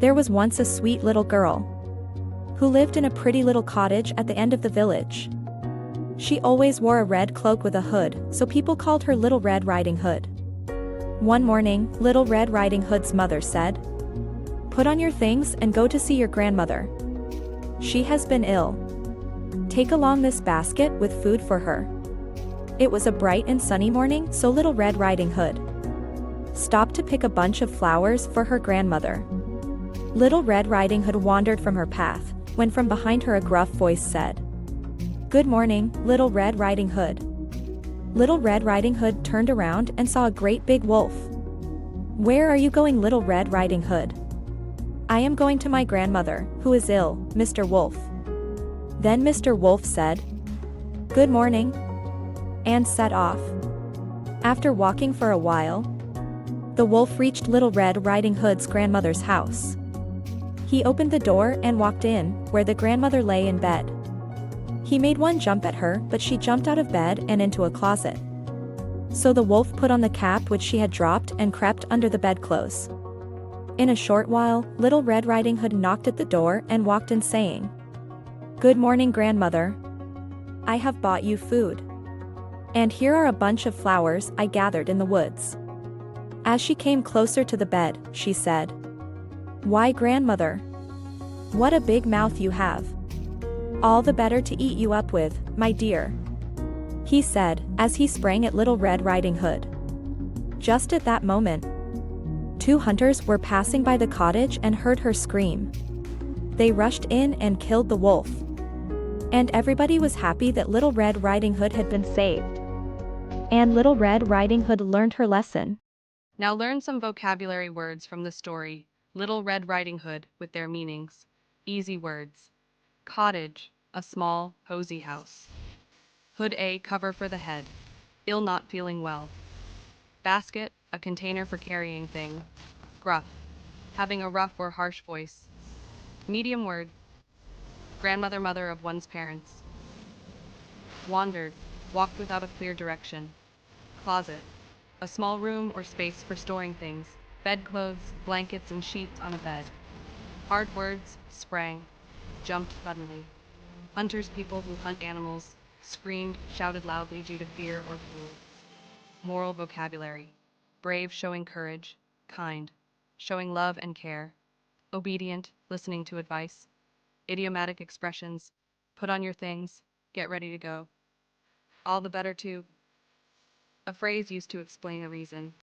There was once a sweet little girl who lived in a pretty little cottage at the end of the village. She always wore a red cloak with a hood, so people called her Little Red Riding Hood. One morning, Little Red Riding Hood's mother said, "Put on your things and go to see your grandmother. She has been ill. Take along this basket with food for her." It was a bright and sunny morning, so Little Red Riding Hood stopped to pick a bunch of flowers for her grandmother. Little Red Riding Hood wandered from her path, when from behind her a gruff voice said, "Good morning, Little Red Riding Hood." Little Red Riding Hood turned around and saw a great big wolf. "Where are you going, Little Red Riding Hood?" "I am going to my grandmother, who is ill, Mr. Wolf." Then Mr. Wolf said, "Good morning," and set off. After walking for a while, the wolf reached Little Red Riding Hood's grandmother's house. He opened the door and walked in, where the grandmother lay in bed. He made one jump at her, but she jumped out of bed and into a closet. So the wolf put on the cap which she had dropped and crept under the bedclothes. In a short while, Little Red Riding Hood knocked at the door and walked in saying, "Good morning, grandmother. I have bought you food. And here are a bunch of flowers I gathered in the woods." As she came closer to the bed, she said, "Why, grandmother, what a big mouth you have. All the better to eat you up with, my dear," he said, as he sprang at Little Red Riding Hood. Just at that moment, two hunters were passing by the cottage and heard her scream. They rushed in and killed the wolf. And everybody was happy that Little Red Riding Hood had been saved. And Little Red Riding Hood learned her lesson. Now learn some vocabulary words from the story, Little Red Riding Hood, with their meanings. Easy words. Cottage, a small, cozy house. Hood, a cover for the head. Ill, not feeling well. Basket, a container for carrying things. Gruff, having a rough or harsh voice. Medium word. Grandmother, mother of one's parents. Wandered, walked without a clear direction. Closet, a small room or space for storing things, bedclothes, blankets, and sheets on a bed. Hard words, sprang, jumped suddenly. Hunters, people who hunt animals, screamed, shouted loudly due to fear or fear. Moral vocabulary. Brave, showing courage. Kind, showing love and care. Obedient, listening to advice. Idiomatic expressions. Put on your things, get ready to go. All the better to. A phrase used to explain a reason.